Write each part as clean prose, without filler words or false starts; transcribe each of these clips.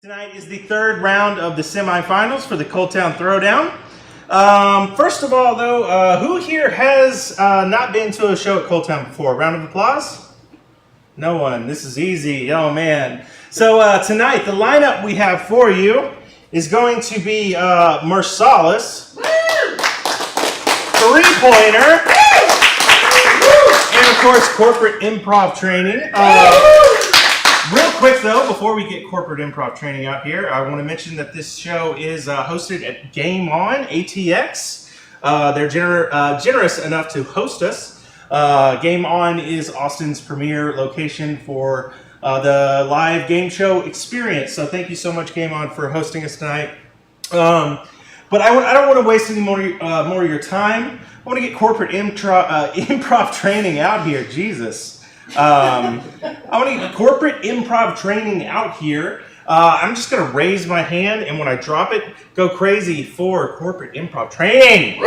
Tonight is the third round of the semifinals for the ColdTowne ThrowDowne. First of all, though, who here has not been to a show at ColdTowne before? Round of applause? No one. This is easy. Oh, man. So tonight, the lineup we have for you is going to be Marsalis, three-pointer, and, of course, corporate improv training. Real quick, though, before we get corporate improv training out here, I want to mention that this show is hosted at GameOn, ATX. They're generous enough to host us. GameOn is Austin's premier location for the live game show experience. So thank you so much, GameOn, for hosting us tonight. But I don't want to waste any more of your time. I want to get corporate improv training out here. Jesus. I want to get corporate improv training out here. I'm just going to raise my hand, and when I drop it, go crazy for corporate improv training.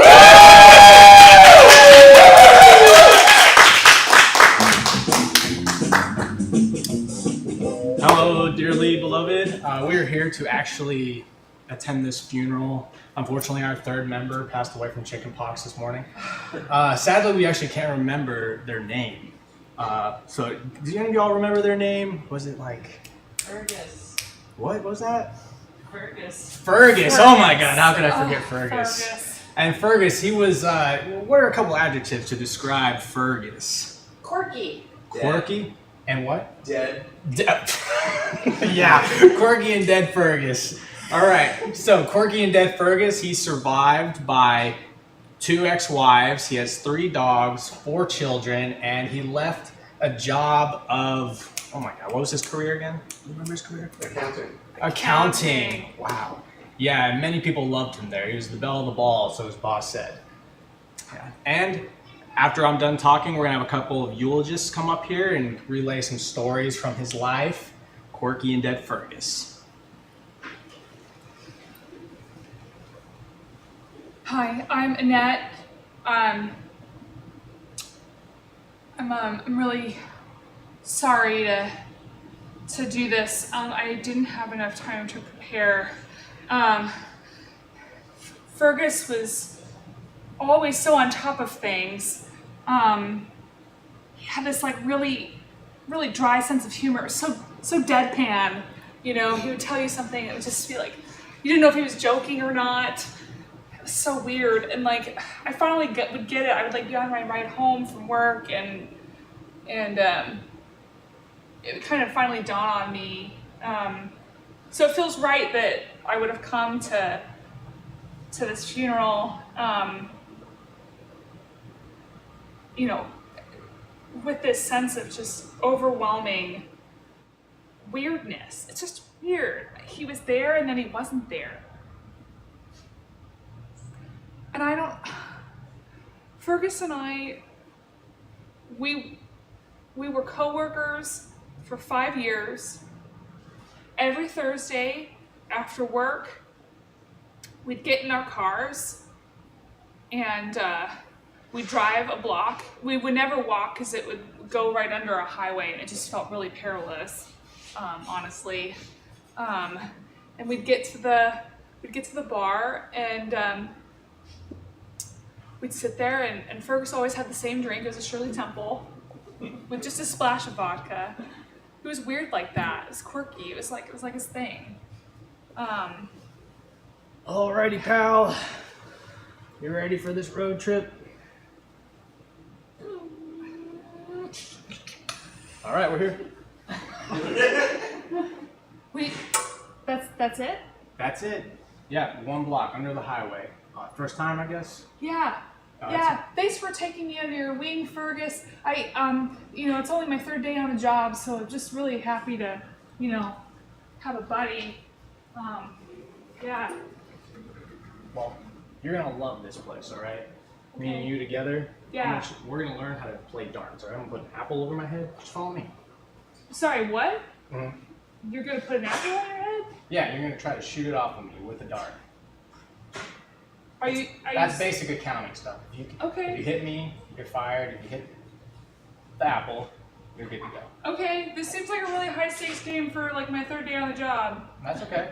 Hello, dearly beloved. We are here to actually attend this funeral. Unfortunately, our third member passed away from chickenpox this morning. Sadly, we actually can't remember their name. So, do any of y'all remember their name? Was it like Fergus? What was that? Fergus. Oh my God! How could I forget Fergus? Fergus. And Fergus, he was. What are a couple adjectives to describe Fergus? Quirky. Quirky and what? Dead. Yeah, quirky and dead Fergus. All right, so quirky and dead Fergus. He's survived by 2 ex-wives, he has 3 dogs, 4 children, and he left a job of, oh my God, what was his career again? You remember his career? Accounting. Wow. Yeah, and many people loved him there. He was the belle of the ball, so his boss said. Yeah. And after I'm done talking, we're gonna have a couple of eulogists come up here and relay some stories from his life. Quirky and dead Fergus. Hi, I'm Annette. I'm really sorry to do this. I didn't have enough time to prepare. Fergus was always so on top of things. He had this like really dry sense of humor, so deadpan. You know, he would tell you something, it would just be like, you didn't know if he was joking or not. So weird, and like I finally would get it. I would like be on my ride home from work, and it would kind of finally dawn on me. So it feels right that I would have come to this funeral, you know, with this sense of just overwhelming weirdness. It's just weird. He was there, and then he wasn't there. And Fergus and I, we were co-workers for 5 years. Every Thursday after work, we'd get in our cars and we'd drive a block. We would never walk because it would go right under a highway and it just felt really perilous, honestly. And we'd get to the bar and we'd sit there, and Fergus always had the same drink. It was a Shirley Temple with just a splash of vodka. It was weird like that. It was quirky. It was like his thing. Alrighty, pal. You ready for this road trip? All right, we're here. That's it? That's it. Yeah, 1 block under the highway. First time, I guess? Yeah. Yeah, thanks for taking me under your wing, Fergus. You know, it's only my 3rd day on the job, so I'm just really happy to, you know, have a buddy. Yeah. Well, you're gonna love this place, all right? Me and you together. Yeah. We're gonna learn how to play darts, all right? I'm gonna put an apple over my head. Just follow me. Sorry, what? Mm-hmm. You're gonna put an apple on your head? Yeah, you're gonna try to shoot it off of me with a dart. That's basic accounting stuff. If you okay. If you hit me, you're fired. If you hit the apple, You're good to go. Okay, this seems like a really high stakes game for like my 3rd day on the job. That's okay.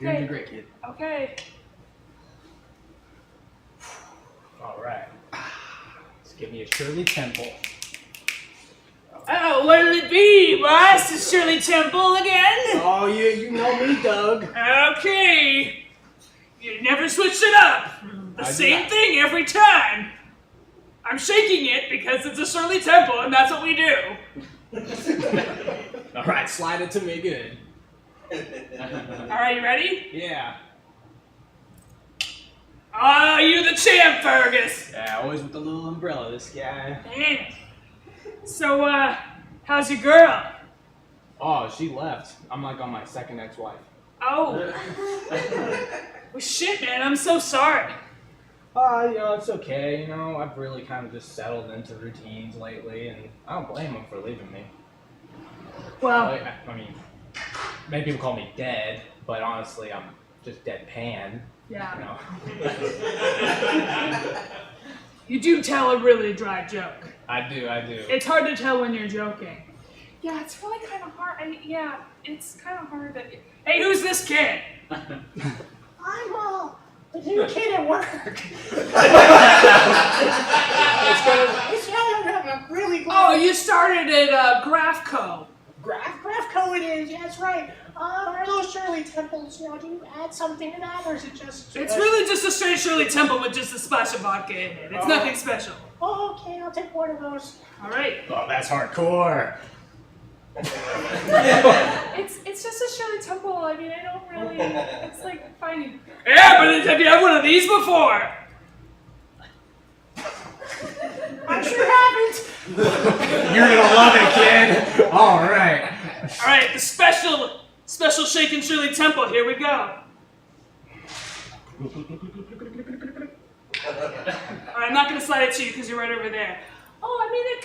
You're Okay. doing great, kid. Okay. All right. Let's give me a Shirley Temple. Oh, what'll it be, boss? Is Shirley Temple again? Oh, you know me, Doug. Okay. You never switched it up. The same thing every time. I'm shaking it because it's a Shirley Temple, and that's what we do. All right, slide it to me good. All right, you ready? Yeah. Oh, you the champ, Fergus. Yeah, always with the little umbrella, this guy. So, how's your girl? Oh, she left. I'm like on my 2nd ex-wife. Oh. Well, shit, man, I'm so sorry. It's okay. I've really kind of just settled into routines lately, and I don't blame them for leaving me. Well, I mean, maybe people call me dead, but honestly, I'm just deadpan. yeah. You do tell a really dry joke. I do. It's hard to tell when you're joking. Yeah, it's really kind of hard. It's kind of hard that. Hey, who's this kid? I'm the new kid at work. It's really glad. Oh, you started at Graphco. Graphco it is, yeah, that's right. Are those Shirley Temples, do you add something to that, or is it just... It's really just a straight Shirley Temple with just a splash of vodka in it. It's nothing special. Oh, okay, I'll take one of those. All right. Oh, that's hardcore. It's just a Shirley Temple. I mean, I don't really. It's like fine. Yeah, but have you had one of these before? I sure haven't. You're gonna love it, kid. All right. All right, the special shaken Shirley Temple. Here we go. All right, I'm not gonna slide it to you because you're right over there. Oh, I mean, it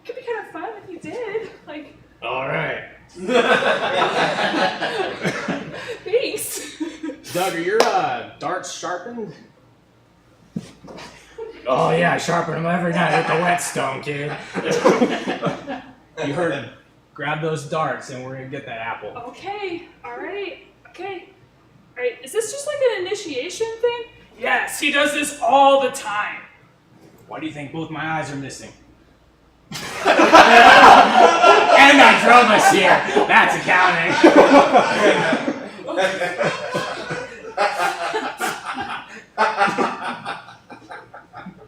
could be kind of fun if you did. Like. All right. Thanks. Doug, are your darts sharpened? Oh yeah, I sharpen them every night with the whetstone, kid. You heard him. Grab those darts and we're gonna get that apple. Okay. All right. Okay. All right. Is this just like an initiation thing? Yes, he does this all the time. Why do you think both my eyes are missing? And I drove us here. That's accounting.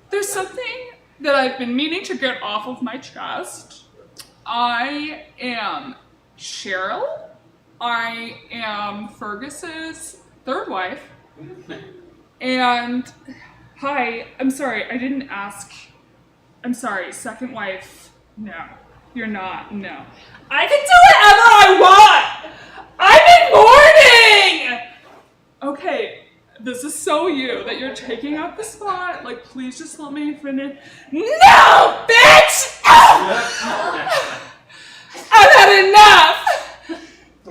There's something that I've been meaning to get off of my chest. I am Cheryl. I am Fergus's 3rd wife. And hi, I'm sorry, I didn't ask. I'm sorry, 2nd wife. No, you're not. No. I can do whatever I want! I'm in mourning! Okay, this is so you that you're taking up the spot. Like, please just let me finish. No, bitch! I've had enough!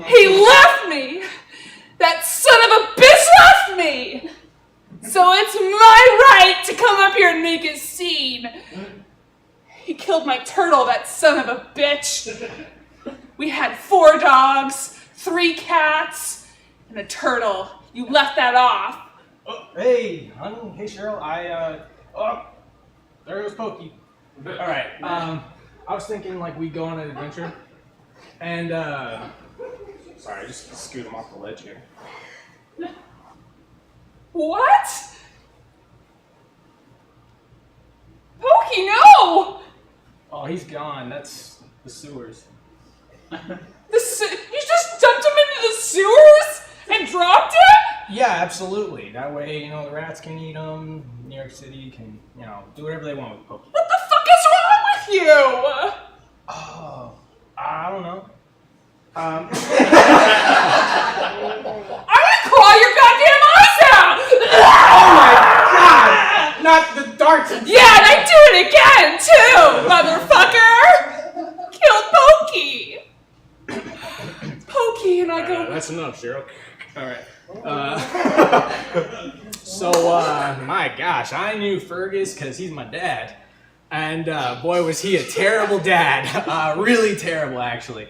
He left me! That son of a bitch left me! So it's my right to come up here and make a scene. He killed my turtle, that son of a bitch. We had 4 dogs, 3 cats, and a turtle. You left that off. Oh, hey, honey. Hey, Cheryl. Oh, there goes Pokey. All right. I was thinking like we go on an adventure, and sorry, I just scoot him off the ledge here. What? Pokey, no! Oh, he's gone. That's the sewers. You just dumped him into the sewers and dropped him? Yeah, absolutely. That way, the rats can eat them. New York City can, do whatever they want with Pokey. What the fuck is wrong with you? Oh, I don't know. I'm gonna claw your goddamn eyes out! Oh my God! Not the darts. Yeah, and I do it again too, motherfucker! Killed Pokey! Pokey, and I go. That's enough, Cheryl. All right. So, my gosh, I knew Fergus because he's my dad. And boy, was he a terrible dad. Really terrible, actually.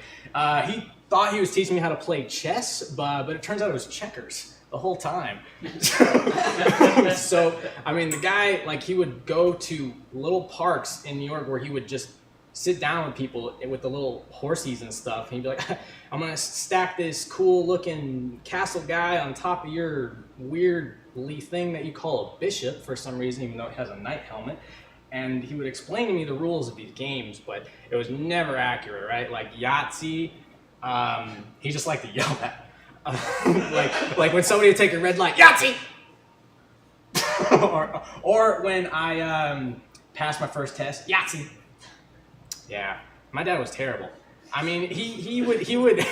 He thought he was teaching me how to play chess, but it turns out it was checkers the whole time. So, I mean, the guy, like, he would go to little parks in New York where he would just sit down with people with the little horsies and stuff. And he'd be like, I'm going to stack this cool-looking castle guy on top of your weirdly thing that you call a bishop for some reason, even though it has a knight helmet. And he would explain to me the rules of these games, but it was never accurate, right? Like Yahtzee, he just liked to yell at. like when somebody would take a red light, Yahtzee! or when I passed my first test, Yahtzee! Yeah, my dad was terrible. I mean, he would he would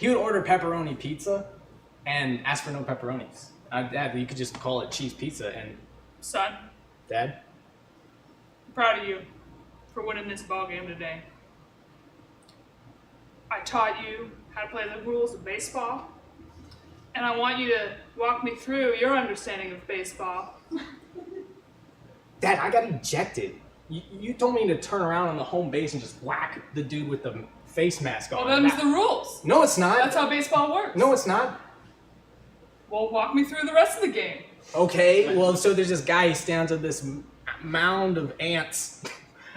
order pepperoni pizza and ask for no pepperonis. Dad, you could just call it cheese pizza. And Son, Dad, I'm proud of you for winning this ball game today. I taught you how to play the rules of baseball, and I want you to walk me through your understanding of baseball. Dad, I got ejected. You told me to turn around on the home base and just whack the dude with the face mask on. Well, them's the rules. No, it's not. That's how baseball works. No, it's not. Well, walk me through the rest of the game. Okay, well, so there's this guy, he stands on this mound of ants.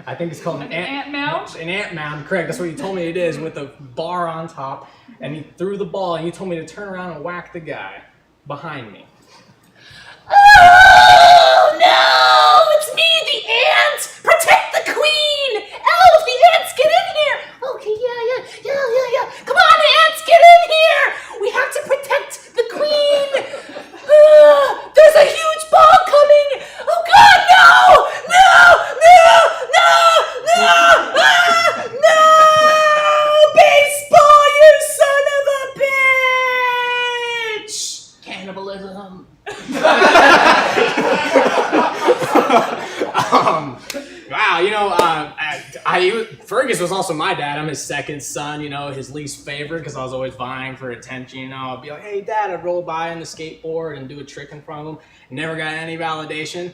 I think it's called An ant mound? An ant mound, correct. That's what you told me it is, with a bar on top. And he threw the ball, and you told me to turn around and whack the guy behind me. Oh no! It's me, the ant! Protect the queen! Elf, the ants, get in here! Okay, yeah. Come on, ants, get in here! We have to protect the queen! There's a huge ball coming! Oh God, no! No! Baseball, you son of a bitch! Cannibalism. Wow, Fergus was also my dad. I'm his second son, his least favorite, because I was always vying for attention. I'd be like, hey, Dad, I'd roll by on the skateboard and do a trick in front of him. Never got any validation.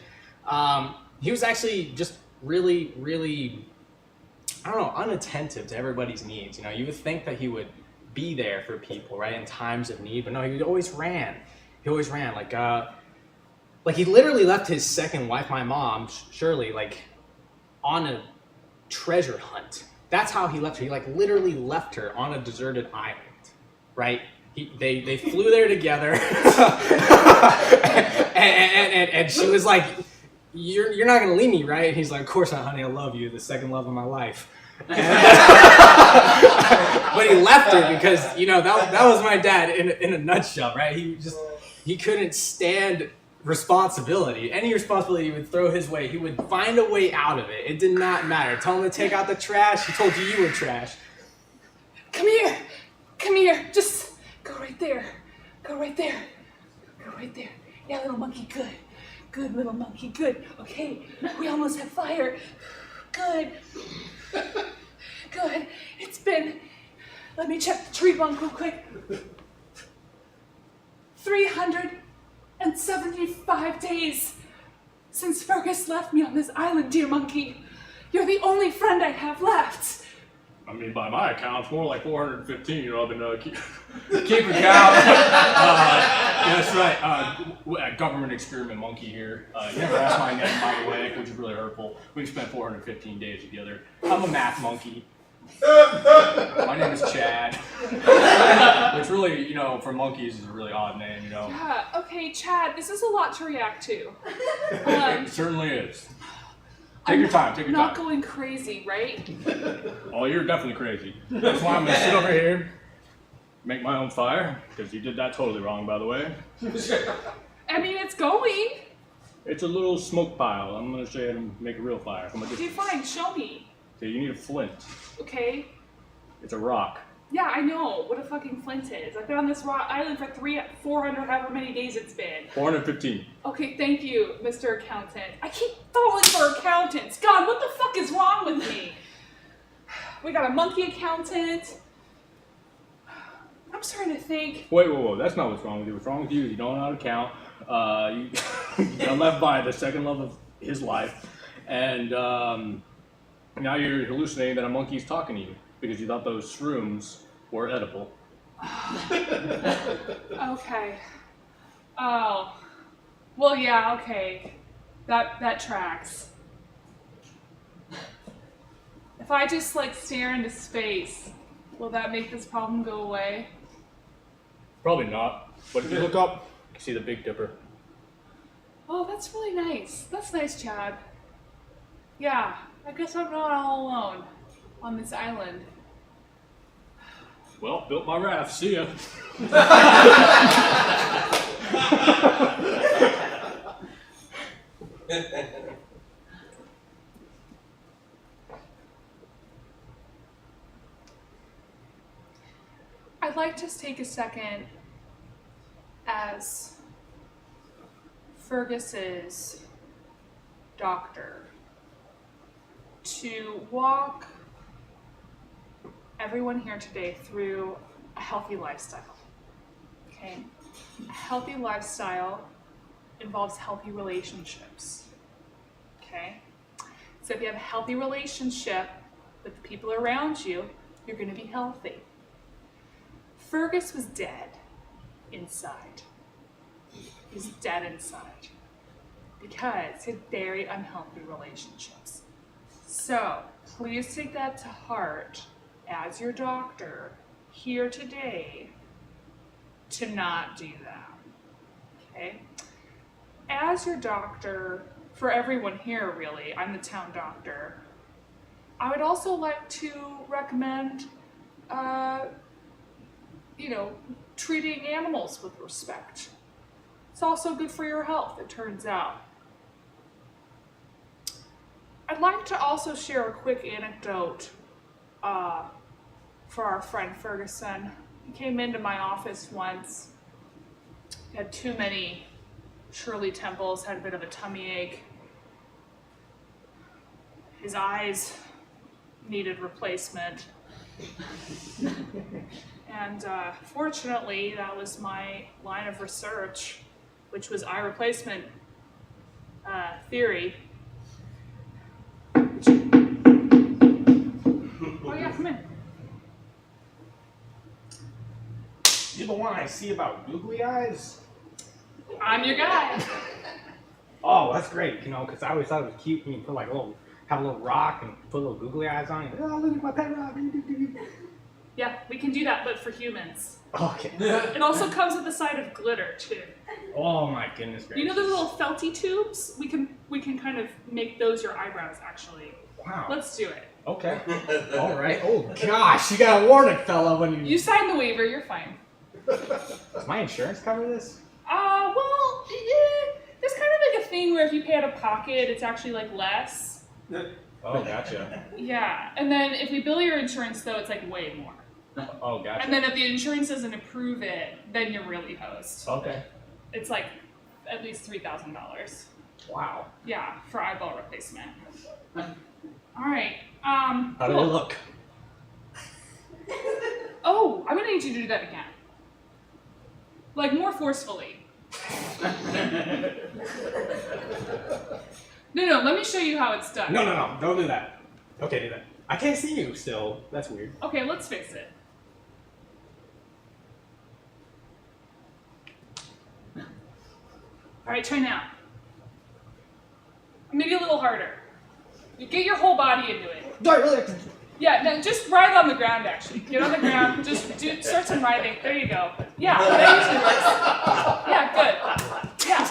He was actually just really, really, I don't know, unattentive to everybody's needs. You would think that he would be there for people, right, in times of need, but no, he always ran. He always ran, like he literally left his second wife, my mom, Shirley, on a treasure hunt. That's how he left her. He literally left her on a deserted island, right? They flew there together, and she was like, "You're not gonna leave me, right?" And he's like, "Of course not, honey. I love you, the second love of my life." But he left her because that was my dad in a nutshell, right? He couldn't stand responsibility. Any responsibility he would throw his way, he would find a way out of it. It did not matter. Tell him to take out the trash. He told you were trash. Come here. Just go right there. Yeah, little monkey, good. Good, little monkey, good. Okay, we almost have fire. Good. It's been, let me check the tree bunk real quick. 375 days since Fergus left me on this island, dear monkey. You're the only friend I have left. I mean, by my account, it's more like 415. I've been keeping count. That's right. Government experiment monkey here. You never asked my name, by the way, which is really hurtful. We spent 415 days together. I'm a math monkey. My name is Chad. Which really, for monkeys is a really odd name, Yeah, okay, Chad, this is a lot to react to. It certainly is. Take your time. Not going crazy, right? Oh, you're definitely crazy. That's why I'm going to sit over here, make my own fire, because you did that totally wrong, by the way. I mean, it's going. It's a little smoke pile. I'm going to show you how to make a real fire. Okay, fine, show me. Okay, you need a flint. Okay. It's a rock. Yeah, I know what a fucking flint is. I've been on this island for 400, however many days it's been. 415. Okay, thank you, Mr. Accountant. I keep falling for accountants. God, what the fuck is wrong with me? We got a monkey accountant. I'm starting to think. Wait, whoa. That's not what's wrong with you. What's wrong with you is you don't know how to count. You got left by the second love of his life. And now you're hallucinating that a monkey's talking to you because you thought those shrooms were edible. Okay. Oh. Well, yeah, okay. That tracks. If I just like stare into space, will that make this problem go away? Probably not. But if you look up, you can see the Big Dipper. Oh, that's really nice. That's nice, Chad. Yeah, I guess I'm not all alone on this island. Well, built my raft. See ya. I'd like to take a second as Fergus's doctor to walk everyone here today through a healthy lifestyle. Okay? A healthy lifestyle involves healthy relationships. Okay? So if you have a healthy relationship with the people around you, you're going to be healthy. Fergus was dead inside. He's dead inside because he had very unhealthy relationships. So please take that to heart as your doctor here today to not do that. Okay? As your doctor, for everyone here really, I'm the town doctor, I would also like to recommend treating animals with respect. It's also good for your health, it turns out. I'd like to also share a quick anecdote for our friend Ferguson. He came into my office once. He had too many Shirley Temples, had a bit of a tummy ache. His eyes needed replacement. And fortunately, that was my line of research, which was eye replacement theory. Oh yeah, come in. You're the one I see about googly eyes? I'm your guy. Oh, that's great, because I always thought it was cute when you put have a little rock and put little googly eyes on it. Oh, look at my pet rock. Yeah, we can do that, but for humans. Okay. It also comes with a side of glitter too. Oh my goodness gracious. You know those little felty tubes? We can kind of make those your eyebrows actually. Wow. Let's do it. Okay. All right. Oh gosh, you got a warning, fella, when You signed the waiver, you're fine. Does my insurance cover this? Well, there's kind of like a thing where if you pay out of pocket, it's actually like less. Oh, gotcha. Yeah, and then if we bill your insurance though, it's like way more. Oh, gotcha. And then if the insurance doesn't approve it, then you're really hosed. Okay. It's like at least $3,000. Wow. Yeah, for eyeball replacement. All right. How do they look? Oh, I'm gonna need you to do that again. Like more forcefully. No, let me show you how it's done. No, don't do that. Okay, do that. I can't see you still. That's weird. Okay, let's fix it. All right, try now. Maybe a little harder. You get your whole body into it. Do I really have to? Yeah, no, just writhe on the ground, actually. Get on the ground, just start some writhing. There you go. Yeah, that usually works. Yeah, good. Yeah.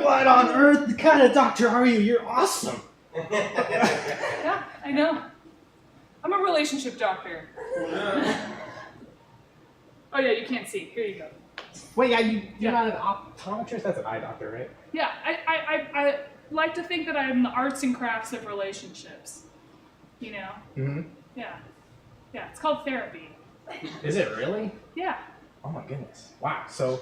What on earth kind of doctor are you? You're awesome. Yeah, I know. I'm a relationship doctor. Oh yeah, you can't see. Here you go. Wait, you're not an optometrist? That's an eye doctor, right? Yeah, I like to think that I'm the arts and crafts of relationships. You know? Mm-hmm. Yeah. Yeah, it's called therapy. Is it really? Yeah. Oh my goodness. Wow. So,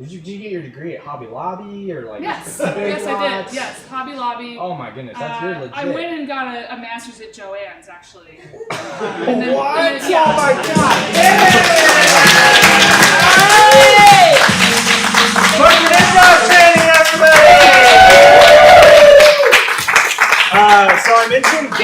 did you get your degree at Hobby Lobby or like? Yes. Big Yes, I Lots? did. Yes, Hobby Lobby. Oh my goodness, that's you're legit. I went and got a master's at Joann's, actually. What? And then, Oh yeah. my God! Corporate improv training, everybody!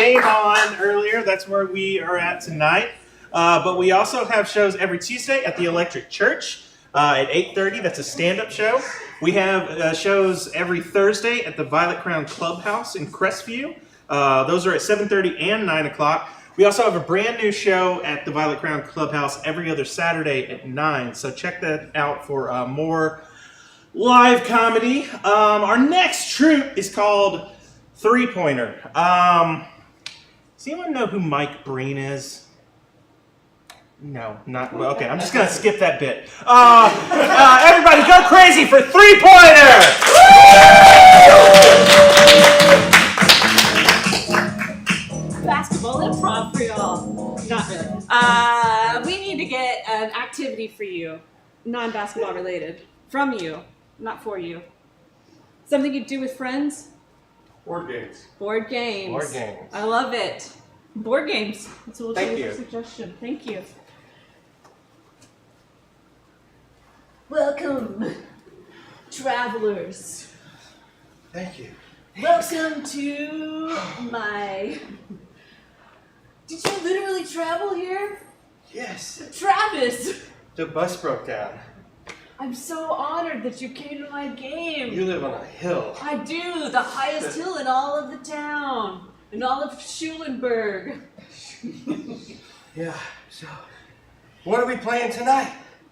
GameOn earlier. That's where we are at tonight. But we also have shows every Tuesday at the Electric Church at 8:30. That's a stand-up show. We have shows every Thursday at the Violet Crown Clubhouse in Crestview. Those are at 7:30 and 9 o'clock. We also have a brand new show at the Violet Crown Clubhouse every other Saturday at 9. So check that out for more live comedy. Our next troupe is called Three Pointer. Does anyone know who Mike Breen is? No, not well, okay. I'm just gonna skip that bit. Everybody, go crazy for Three Pointer! Basketball improv for y'all. Not really. We need to get an activity for you, non-basketball related, from you, not for you. Something you do with friends. Board games. Board games. Board games. I love it. Board games. That's a Thank you. suggestion. Thank you. Welcome, travelers. Thank you. Welcome to my... Did you literally travel here? Yes, Travis! the bus broke down. I'm so honored that you came to my game. You live on a hill. I do, the highest hill in all of the town, in all of Schulenburg. Yeah, so what are we playing tonight?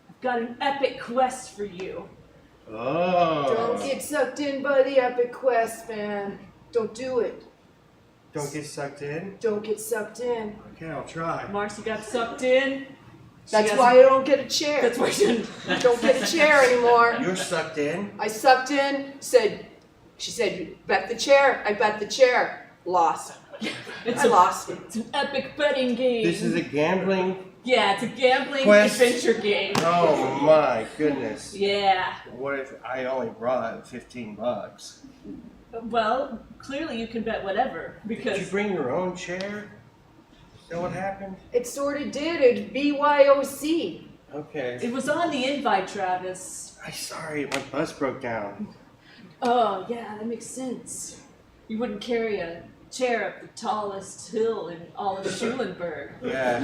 I've got an epic quest for you. Oh. Don't get sucked in by the epic quest, man. Don't do it. Don't get sucked in? Don't get sucked in. Okay, I'll try. Marcy got sucked in. That's why I don't get a chair. That's why she didn't. Don't get a chair anymore. You're sucked in? I sucked in, she said, bet the chair. I bet the chair. Lost. I lost. It's an epic betting game. This is a gambling... Yeah, it's a gambling Quest. adventure game. Oh my goodness. Yeah. What if I only brought $15? Well, clearly you can bet whatever because Did you bring your own chair? Is that what happened? It sort of did. It BYOC. Okay. it was on the invite, Travis. I'm sorry, my bus broke down. Oh, yeah, that makes sense. You wouldn't carry a chair up the tallest hill in all of Schulenburg. Yeah,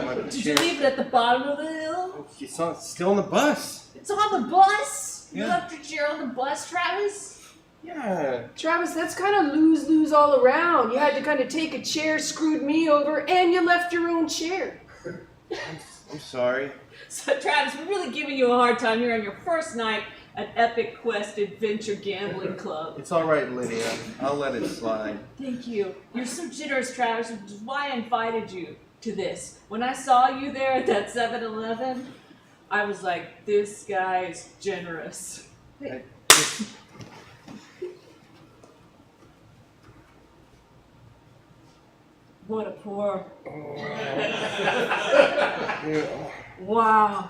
my Did you chair. leave it at the bottom of the hill? It's still on the bus. It's on the bus? You Yeah. left your chair on the bus, Travis? Yeah. Travis, that's kind of lose-lose all around. You had to kind of take a chair, screwed me over, and you left your own chair. I'm sorry. So, Travis, we're really giving you a hard time here on your first night at Epic Quest Adventure Gambling Club. It's all right, Lydia. I'll let it slide. Thank you. You're so generous, Travis, which is why I invited you to this. When I saw you there at that 7-Eleven, I was like, this guy is generous. What a pour. Wow.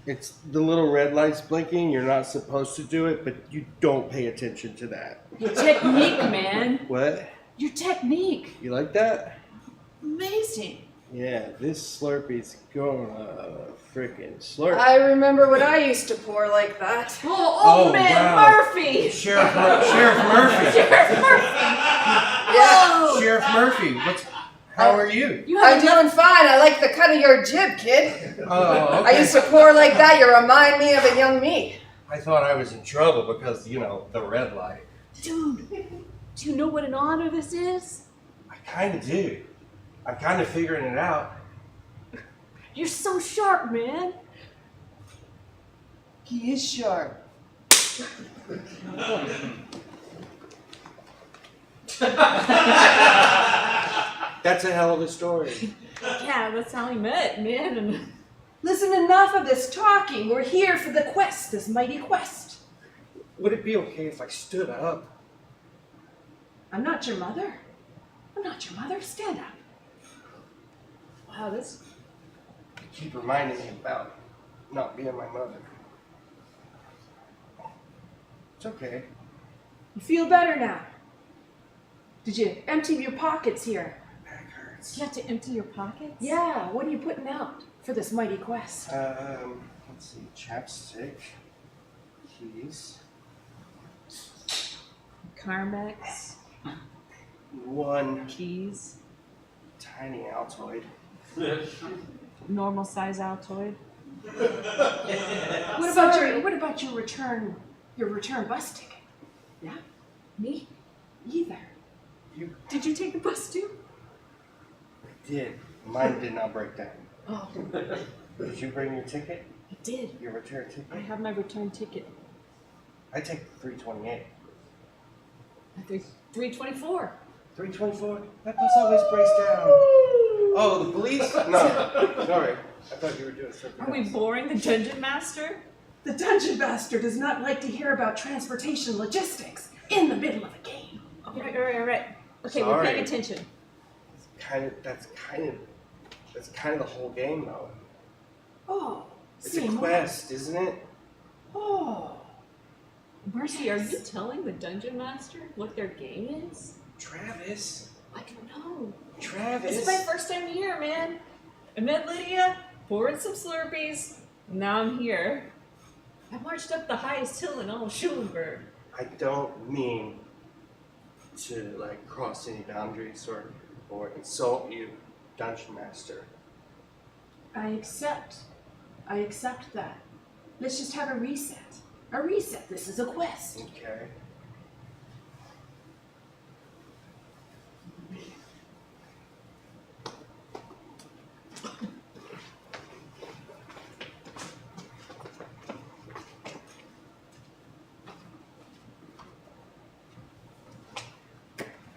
It's the little red lights blinking. You're not supposed to do it, but you don't pay attention to that. Your technique, man. What? Your technique. You like that? Amazing. Yeah, this Slurpee's going frickin' slurp. I remember when I used to pour like that. Oh, Oh, man, wow. Murphy. Sheriff Murphy. Sheriff Murphy. Yeah. Sheriff Murphy. How are you? You I'm have enough. doing fine. I like the cut of your jib, kid. Oh, I used to pour like that. You remind me of a young me. I thought I was in trouble because, the red light. Dude, do you know what an honor this is? I kind of do. I'm kind of figuring it out. You're so sharp, man. He is sharp. That's a hell of a story. Yeah, that's how we met, man. And Listen, enough of this talking. We're here for the quest, this mighty quest. Would it be okay if I stood up? I'm not your mother. I'm not your mother. Stand up. wow, this. You keep reminding me about not being my mother. It's okay. You feel better now. Did you empty your pockets here? Back hurts. You have to empty your pockets? Yeah, what are you putting out for this mighty quest? Let's see. Chapstick. Keys. Carmex. one Keys. tiny Altoid. Normal size Altoid. What about your return bus ticket? Yeah? Me? Either. Did you take the bus too? I did. Mine did not break down. Oh, Did you bring your ticket? I did. Your return ticket? I have my return ticket. I take 328. I think 324. 324? That bus always breaks down. Oh, the police? No. Sorry. I thought you were doing something Are we else. boring the dungeon master? The dungeon master does not like to hear about transportation logistics in the middle of a game. All right. Okay, we're Sorry. paying attention. That's kind of the whole game, though. Oh, It's a quest, isn't it? Oh. Mercy, are you telling the dungeon master what their game is? Travis. I don't know. Travis. This is my first time here, man. I met Lydia, poured some Slurpees, now I'm here. I marched up the highest hill in all Schulenburg. I don't mean to cross any boundaries or insult you, Dungeon Master. I accept that. Let's just have a reset. A reset. This is a quest. Okay.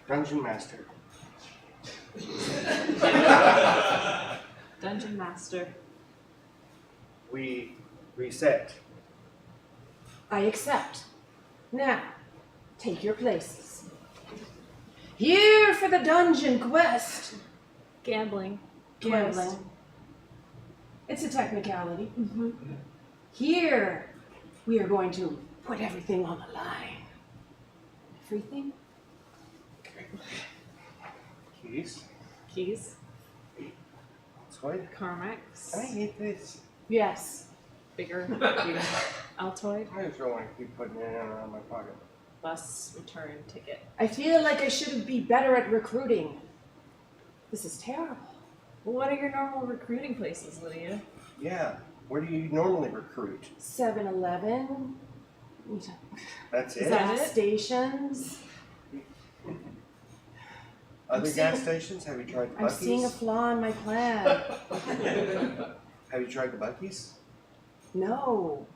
Dungeon Master. Dungeon master. We reset. I accept. Now, take your places. Here for the dungeon quest. Gambling. Gambling. It's a technicality. Here, we are going to put everything on the line. Everything? Keys. Keys. Toy. Carmax. Can I eat this? Yes. Bigger. Altoid. I just don't want to keep putting it in around my pocket. Bus return ticket. I feel like I should be better at recruiting. This is terrible. Well, what are your normal recruiting places, Lydia? Yeah. Where do you normally recruit? 7-Eleven. That's it? that Gas it? stations. Other I'm gas seeing- stations? Have you tried the I'm Buc-ee's? seeing a flaw in my plan. Have you tried the Buc-ee's? No,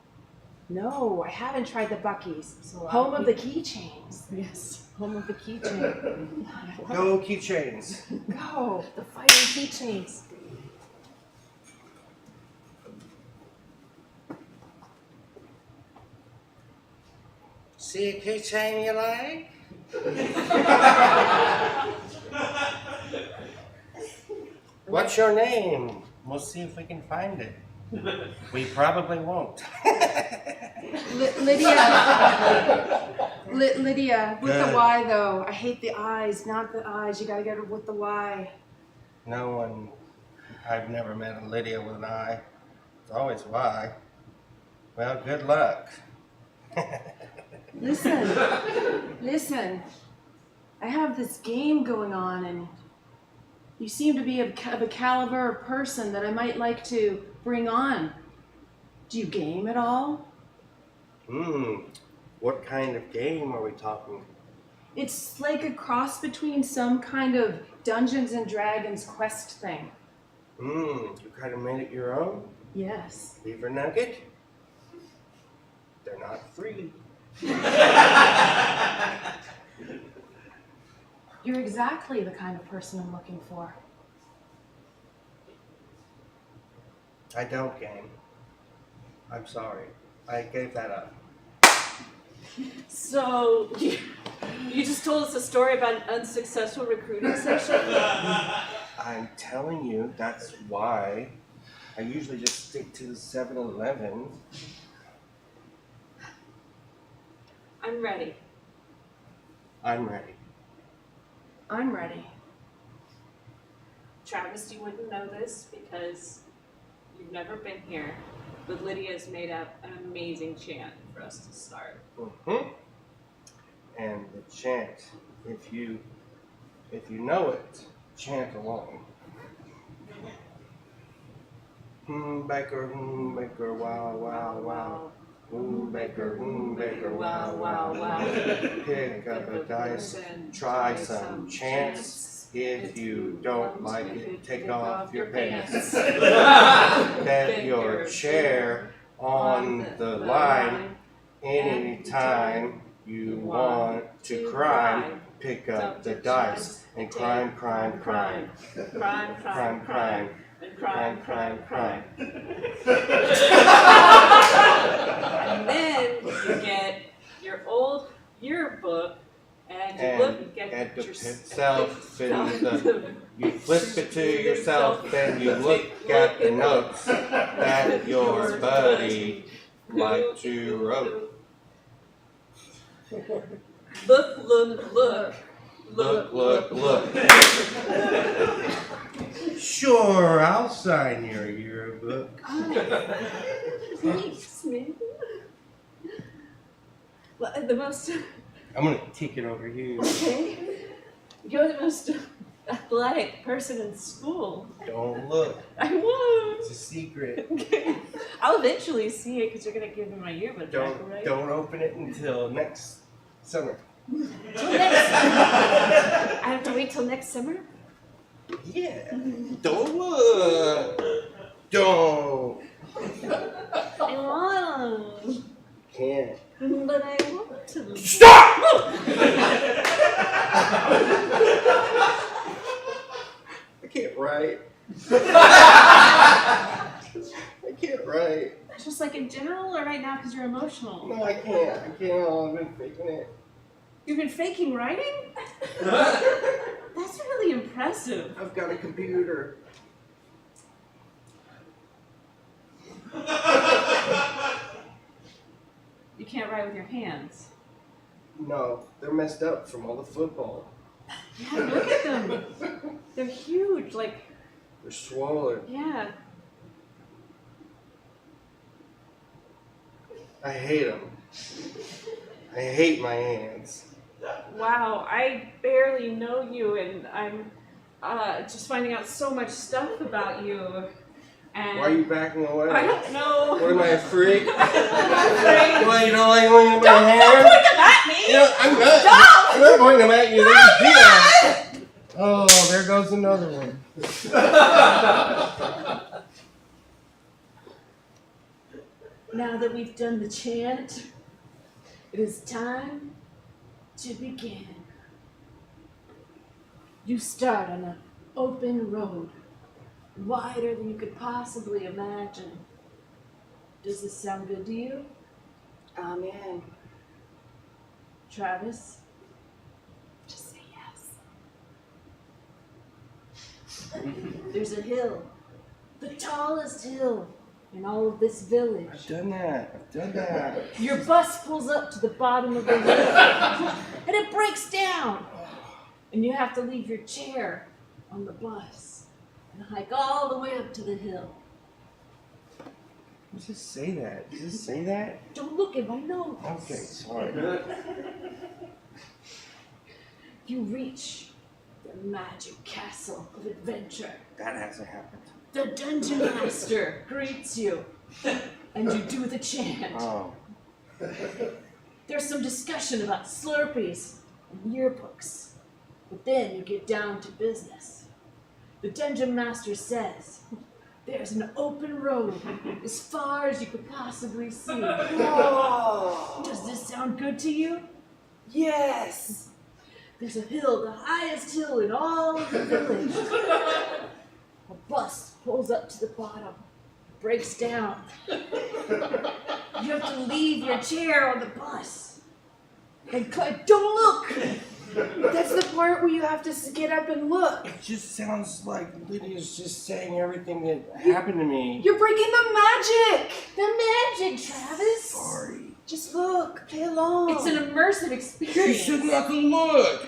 I haven't tried the Buc-ee's. So Home of the keychains. Yes. Home of the keychain. Go keychains. Go. The fighting keychains. See a keychain you like? What's your name? We'll see if we can find it. We probably won't. Lydia, with Good. the Y though. I hate the I's, not the I's. You gotta get it with the Y. No one, I've never met a Lydia with an I. It's always Y. Well, good luck. Listen. I have this game going on and you seem to be of a caliber of person that I might like to bring on. Do you game at all? What kind of game are we talking? It's like a cross between some kind of Dungeons and Dragons quest thing. You kind of made it your own? Yes. Beaver Nugget? They're not free. You're exactly the kind of person I'm looking for. I don't game. I'm sorry. I gave that up. So, you just told us a story about an unsuccessful recruiting session? I'm telling you, that's why I usually just stick to the 7-Eleven. I'm ready. I'm ready. I'm ready. Travis, you wouldn't know this because you've never been here, but Lydia's made up an amazing chant for us to start. And the chant, if you If you know it, chant along. Baker, wow, wow, wow. Baker, wow, wow, wow. Pick up a dice, try some chance. If you don't like it, take off your pants. Bet your chair on the line. Anytime you want to crime, pick up the dice and crime, crime, crime. Crime, Crime, crime. Crime, crime, crime. And then you get your old yearbook and you look at your yourself you flip it to yourself and you look at the notes that your buddy liked to wrote. Look, look, look. Look, look, look. Sure, I'll sign your yearbook. Thanks, man. Well, the most. I'm gonna take it over here. Okay. You're the most athletic person in school. Don't look. I won't. It's a secret. Okay. I'll eventually see it because you're gonna give me my yearbook back, right? Don't open it until next summer. Till next. I have to wait till next summer. Yeah. Don't look. Don't. I won't. Can't. But I want to. Stop! I can't write. I can't write. Just like in general or right now because you're emotional? No, I can't. I can't. I've been faking it. You've been faking writing? That's really impressive. I've got a computer. You can't write with your hands. No, they're messed up from all the football. Yeah, look at them. They're huge. Like, They're swollen. yeah. I hate them. I hate my hands. Wow, I barely know you, and I'm just finding out so much stuff about you. And Why are you backing away? I don't know. What am I, a freak? I'm afraid. What, you don't like looking at my Don't hair? point them at me! You know, I'm not. Stop! I'm not pointing them at you. They just do that. Oh, there goes another one. Now that we've done the chant, it is time to begin. You start on an open road, wider than you could possibly imagine. Does this sound good to you? Amen. Travis? Just say yes. There's a hill, the tallest hill in all of this village. I've done that. I've done that. Your bus pulls up to the bottom of the hill and it breaks down. And you have to leave your chair on the bus and hike all the way up to the hill. Does it say that? Does it say that? Don't look at my notes. Okay, sorry. You reach the magic castle of adventure. That hasn't happened. The dungeon master greets you, and you do the chant. Oh. There's some discussion about Slurpees and yearbooks, but then you get down to business. The dungeon master says, there's an open road as far as you could possibly see. Oh, Does this sound good to you? yes. There's a hill, the highest hill in all of the village. A bus pulls up to the bottom, breaks down. You have to leave your chair on the bus. And don't look! That's the part where you have to get up and look. It just sounds like Lydia's just saying everything that happened to me. You're breaking the magic. The magic, Travis! Sorry. Just look, play along. It's an immersive She experience. shouldn't have to look.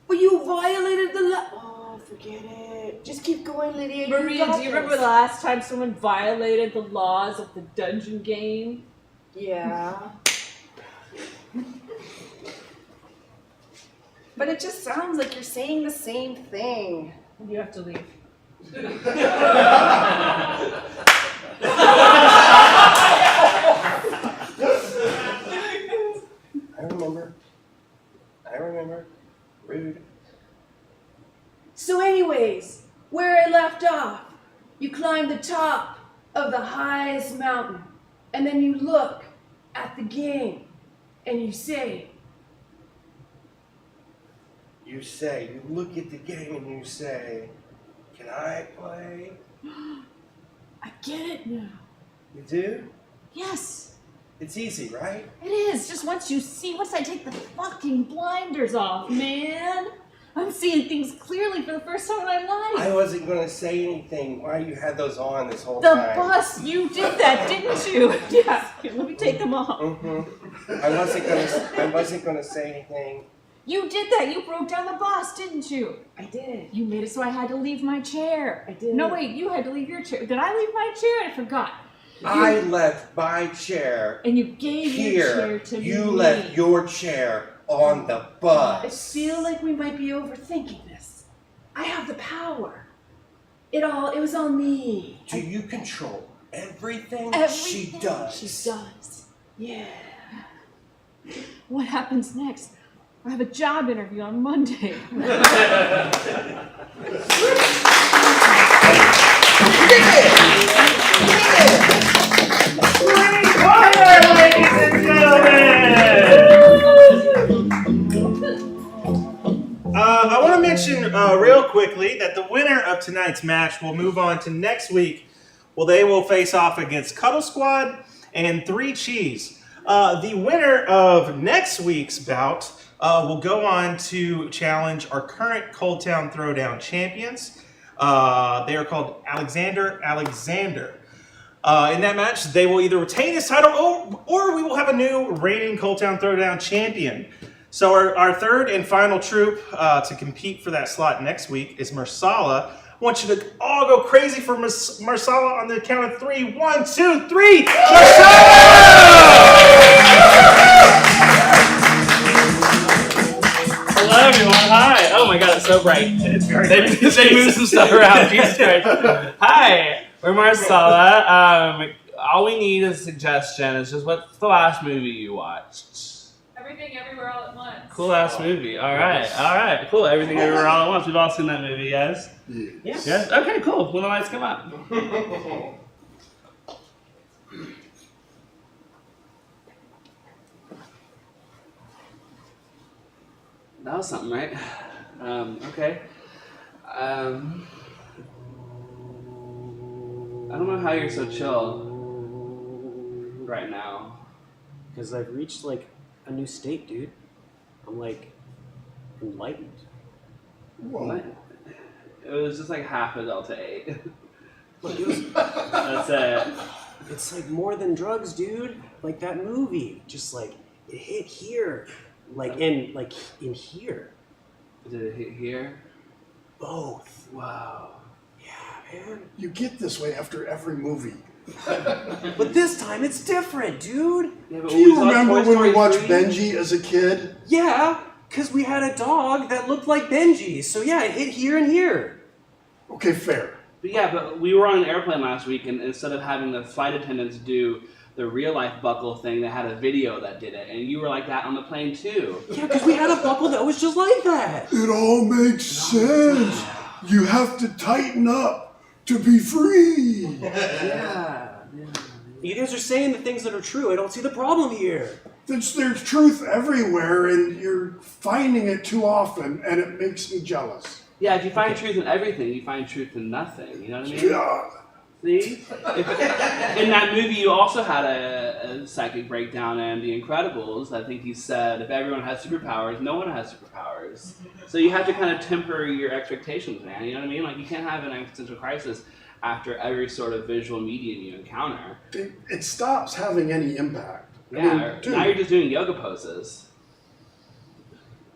But you violated the law. Oh, forget it. Just keep going, Lydia. Maria, do you remember the last time someone violated the laws of the dungeon game? Yeah. But it just sounds like you're saying the same thing. You have to leave. I remember. Rude. So anyways, where I left off, you climb the top of the highest mountain, and then you look at the game, and you say, You look at the game and you say, can I play? I get it now. You do? Yes, It's easy, right? it is. Just once I take the fucking blinders off, man. I'm seeing things clearly for the first time in my life. I wasn't going to say anything while you had those on this whole The time. bus, you did that, didn't you? Yeah, here, let me take them off. I wasn't going to say anything. You did that. You broke down the bus, didn't you? I did. You made it so I had to leave my chair. I did. No, wait, you had to leave your chair. Did I leave my chair? I forgot. I left my chair And you gave your chair here. to me. You left your chair on the I bus. feel like we might be overthinking this. I have the power. It was all me. Do you control everything, Everything she does? She does. Yeah. What happens next? I have a job interview on Monday. I want to mention real quickly that the winner of tonight's match will move on to next week. Well, they will face off against Cuddle Squad and 3 Cheese. The winner of next week's bout will go on to challenge our current ColdTowne ThrowDowne champions. They are called Alexander. In that match, they will either retain his title or we will have a new reigning ColdTowne ThrowDowne champion. So our third and final troop to compete for that slot next week is Marsala. I want you to all go crazy for Marsala on the count of 3. 1, 2, 3. Marsala! Hello, everyone. Hi. Oh my God, it's so bright. It's very They moved some stuff around. Jesus Christ. Hi, we're Marsala. All we need is a suggestion. It's just, what's the last movie you watched? Everything, everywhere, all at once. Cool ass movie. All right, cool. Everything Everywhere All at Once. We've all seen that movie, yes? Yes. Yes. Okay, cool. When the lights come up. That was something, right? Okay. I don't know how you're so chill right now. Because I've reached like a new state, dude. I'm like enlightened. What? It was just like half a Delta 8. That's it. It's like more than drugs, dude. Like that movie. Just like it hit here. Like in here. Did it hit here? Both. Wow. Yeah, man. You get this way after every movie. But this time it's different, dude. Yeah, but Do you we saw remember Toy when we Story watched 3? Benji as a kid? Yeah, because we had a dog that looked like Benji. So yeah, it hit here and here. Okay, fair. But yeah, but we were on an airplane last week, and instead of having the flight attendants do the real life buckle thing, they had a video that did it, and you were like that on the plane too. Yeah, because we had a buckle that was just like that. It all makes sense. You have to tighten up to be free. Yeah. You guys are saying the things that are true. I don't see the problem here. There's truth everywhere, and you're finding it too often, and it makes me jealous. Yeah, if you find truth in everything, you find truth in nothing. You know what I mean? Yeah. See? In that movie, you also had a psychic breakdown in The Incredibles. I think he said, if everyone has superpowers, no one has superpowers. So you have to kind of temper your expectations, man. You know what I mean? Like, you can't have an existential crisis after every sort of visual medium you encounter. It stops having any impact. Yeah, dude, now you're just doing yoga poses.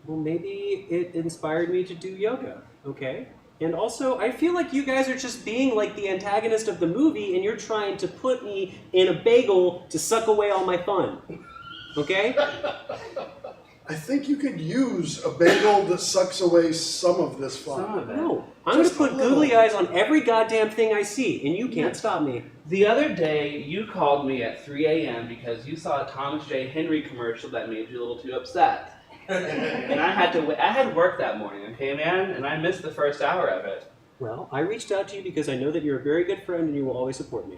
Well, maybe it inspired me to do yoga, okay? And also, I feel like you guys are just being like the antagonist of the movie, and you're trying to put me in a bagel to suck away all my fun, okay? I think you could use a bagel that sucks away some of this fun. Some of it. No, I'm going to Just put a little. googly eyes on every goddamn thing I see, and you can't stop me. The other day, you called me at 3 a.m. because you saw a Thomas J. Henry commercial that made you a little too upset. And I had work that morning, okay, man? And I missed the first hour of it. Well, I reached out to you because I know that you're a very good friend and you will always support me.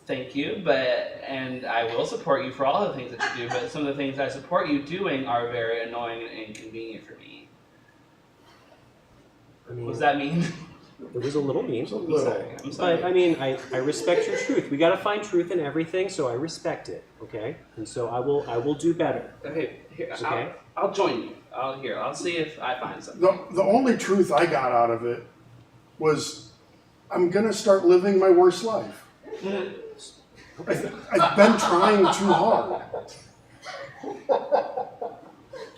Thank you, and I will support you for all the things that you do, but some of the things I support you doing are very annoying and inconvenient for me. I mean, What does that mean? It was a little mean. little. I'm sorry. But I mean, I respect your truth. We got to find truth in everything, so I respect it. Okay, and so I will do better. Okay, here, Okay. I'll join you. I'll see if I find something. The only truth I got out of it was I'm gonna start living my worst life. I've been trying too hard.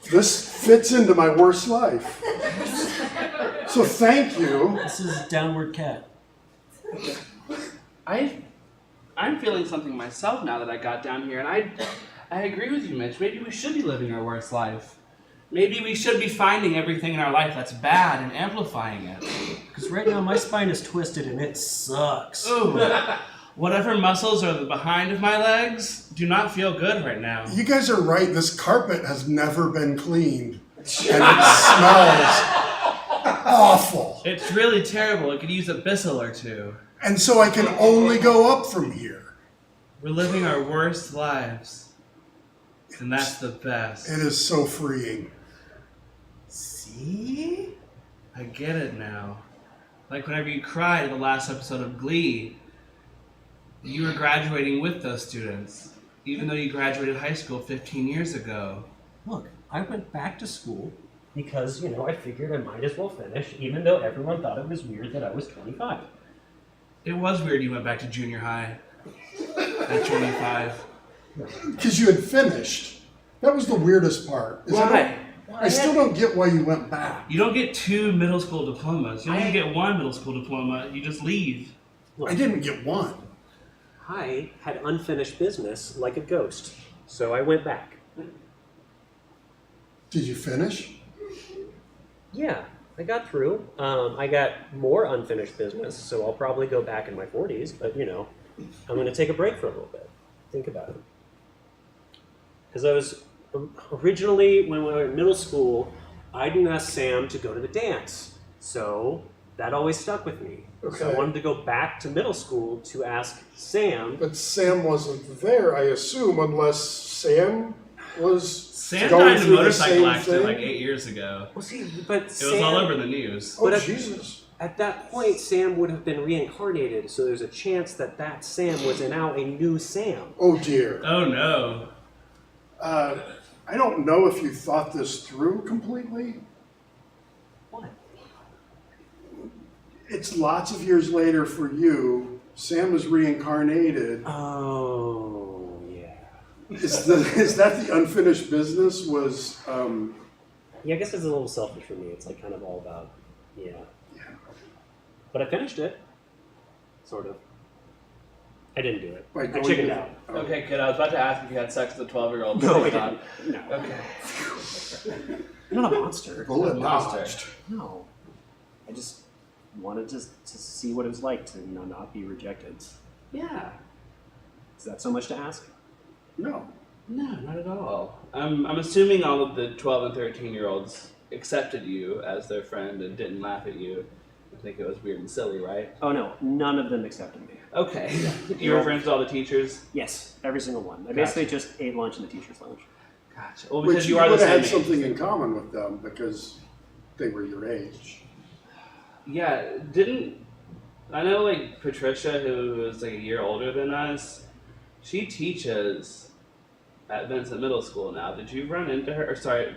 This fits into my worst life. So thank you. This is Downward Cat. I'm feeling something myself now that I got down here, and I agree with you, Mitch. Maybe we should be living our worst life. Maybe we should be finding everything in our life that's bad and amplifying it. Because right now my spine is twisted and it sucks. Ooh, whatever muscles are the behind of my legs do not feel good right now. You guys are right. This carpet has never been cleaned, and it smells awful. It's really terrible. It could use a Bissell or two. And so I can only go up from here. We're living our worst lives, and that's the best. It is so freeing. See? I get it now. Like whenever you cried in the last episode of Glee, you were graduating with those students, even though you graduated high school 15 years ago. Look, I went back to school because, I figured I might as well finish, even though everyone thought it was weird that I was 25. It was weird you went back to junior high at 25. Because you had finished. That was the weirdest part. I still don't get why you went back. You don't get 2 middle school diplomas. You only get 1 middle school diploma. You just leave. I didn't get one. I had unfinished business like a ghost, so I went back. Did you finish? Yeah, I got through. I got more unfinished business, so I'll probably go back in my 40s, but I'm going to take a break for a little bit. Think about it. Because I was originally, when we were in middle school, I didn't ask Sam to go to the dance, so that always stuck with me. Okay. So I wanted to go back to middle school to ask Sam. But Sam wasn't there, I assume, unless Sam was Sam going died in a through the motorcycle same accident thing? like 8 years ago. Well, see, but It was all over the news. Oh, But Jesus. At that point, Sam would have been reincarnated, so there's a chance that Sam was now a new Sam. Oh, dear. Oh no. I don't know if you thought this through completely. What? It's lots of years later for you. Sam is reincarnated. Oh, yeah. Is that the unfinished business? Was Yeah, I guess it's a little selfish for me. It's like kind of all about, yeah. But I finished it. Sort of. I didn't do it. by I going chickened to- out. Oh. Okay, kid, I was about to ask if you had sex with a 12-year-old. No, I It's not. didn't. No. Okay. I'm not a monster. Bullet Monster. dodged. No. I just wanted to see what it was like to not be rejected. Yeah. Is that so much to ask? No. No, not at all. I'm assuming all of the 12 and 13-year-olds accepted you as their friend and didn't laugh at you and think it was weird and silly, right? Oh no, none of them accepted me. Okay. You were friends with all the teachers? Yes, every single one. I Gotcha. basically just ate lunch in the teacher's lounge. Gotcha. Well, Which because you you are the would have same had age. something in common with them because they were your age. Yeah, I know like Patricia, who is like a year older than us, she teaches at Vincent Middle School now. Did you run into her? Or sorry,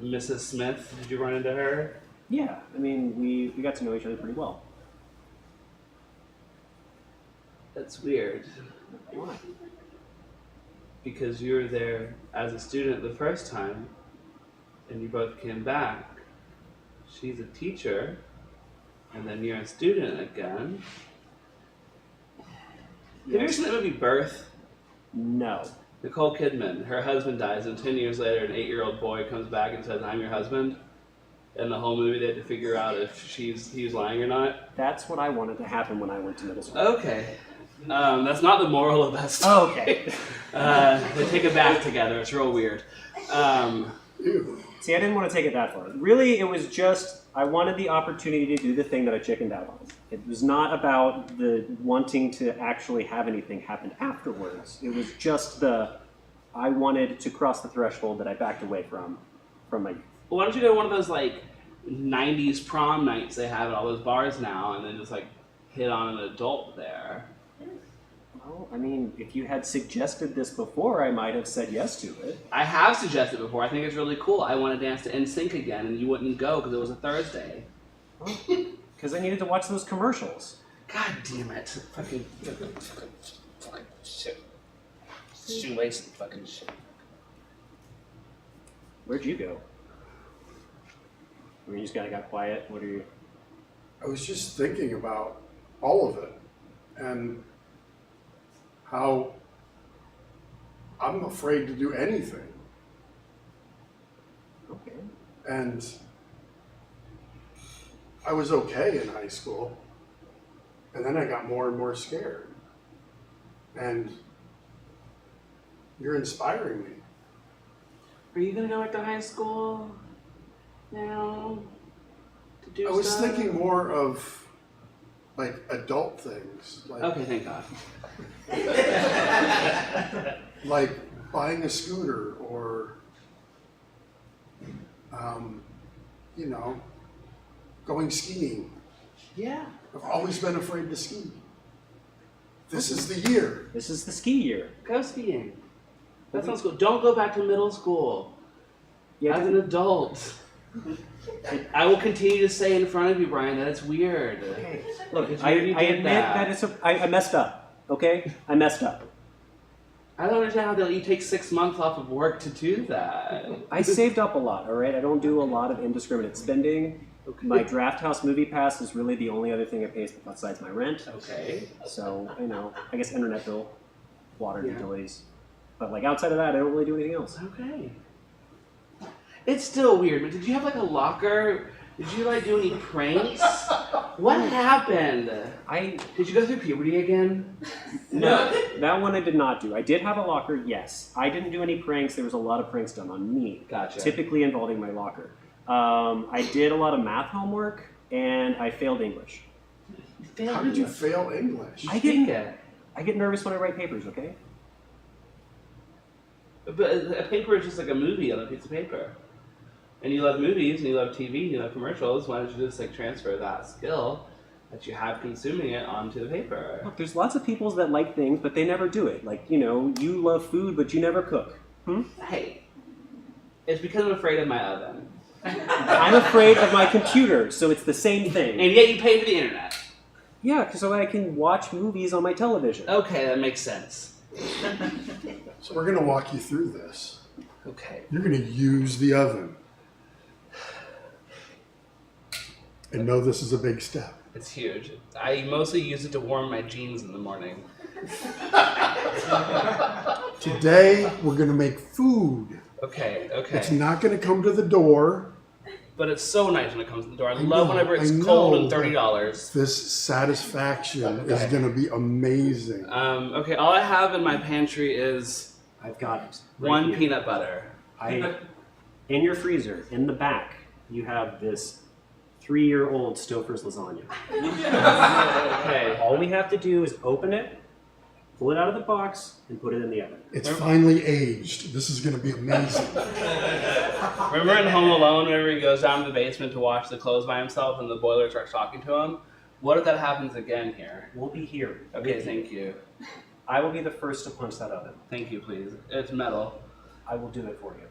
Mrs. Smith, did you run into her? Yeah, I mean, we got to know each other pretty well. That's weird. Why? Because you were there as a student the first time, and you both came back. She's a teacher, and then you're a student again. Have you ever seen that movie Birth? No. Nicole Kidman, her husband dies, and 10 years later, an 8-year-old boy comes back and says, "I'm your husband." And the whole movie, they had to figure out if he's lying or not. That's what I wanted to happen when I went to middle school. Okay. That's not the moral of that story. Oh, okay. They take a bath together. It's real weird. See, I didn't want to take it that far. Really, it was just, I wanted the opportunity to do the thing that I chickened out on. It was not about the wanting to actually have anything happen afterwards. It was just I wanted to cross the threshold that I backed away from my youth. Why don't you go to one of those, like, 90s prom nights they have at all those bars now, and then just, like, hit on an adult there? Well, I mean, if you had suggested this before, I might have said yes to it. I have suggested before. I think it's really cool. I want to dance to NSYNC again, and you wouldn't go because it was a Thursday. Because I needed to watch those commercials. God damn it. Fucking shit. Shoelace and fucking shit. Where'd you go? I mean, you just kind of got quiet. What are you... I was just thinking about all of it and how I'm afraid to do anything. Okay. And I was okay in high school, and then I got more and more scared. And you're inspiring me. Are you gonna go back to high school now to do I was stuff? thinking more of like adult things, like Okay, thank God. like buying a scooter or you know, going skiing. Yeah. I've always been afraid to ski. This is the year. This is the ski year. Go skiing. That sounds cool. Don't go back to middle school. Yeah, As an adult. I will continue to say in front of you, Brian, that it's weird. Okay. Look, I admit that I messed up, okay? I messed up. I don't understand how they'll let you take 6 months off of work to do that. I saved up a lot, all right? I don't do a lot of indiscriminate spending. Okay. My Draft House movie pass is really the only other thing I pay besides my rent. Okay. So, you know, I guess internet bill, water, Yeah. utilities. But like outside of that, I don't really do anything else. Okay. It's still weird, but did you have like a locker? Did you like do any pranks? What happened? Did you go through puberty again? No, that one I did not do. I did have a locker, yes. I didn't do any pranks. There was a lot of pranks done on me. Gotcha. Typically involving my locker. I did a lot of math homework, and I failed English. How did you fail English? I get nervous when I write papers, okay? But a paper is just like a movie on a piece of paper. And you love movies, and you love TV, and you love commercials. Why don't you just like transfer that skill that you have consuming it onto the paper? Look, there's lots of people that like things, but they never do it. Like, you know, you love food, but you never cook. Hey, it's because I'm afraid of my oven. I'm afraid of my computer, so it's the same thing. And yet you pay for the internet. Yeah, so I can watch movies on my television. Okay, that makes sense. So we're going to walk you through this. Okay. You're going to use the oven. And know this is a big step. It's huge. I mostly use it to warm my jeans in the morning. Today, we're going to make food. Okay. It's not going to come to the door. But it's so nice when it comes to the door. I love whenever it's I cold know, and $30. This satisfaction is going to be amazing. Okay, all I have in my pantry is I've got it. Right one here. peanut butter. In your freezer, in the back, you have this 3-year-old Stouffer's lasagna. Okay. All we have to do is open it, pull it out of the box, and put it in the oven. It's finally aged. This is going to be amazing. Remember in Home Alone, whenever he goes down to the basement to wash the clothes by himself and the boiler starts talking to him? What if that happens again here? We'll be here. Okay, thank you. I will be the first to punch that oven. Thank you, please. It's metal. I will do it for you.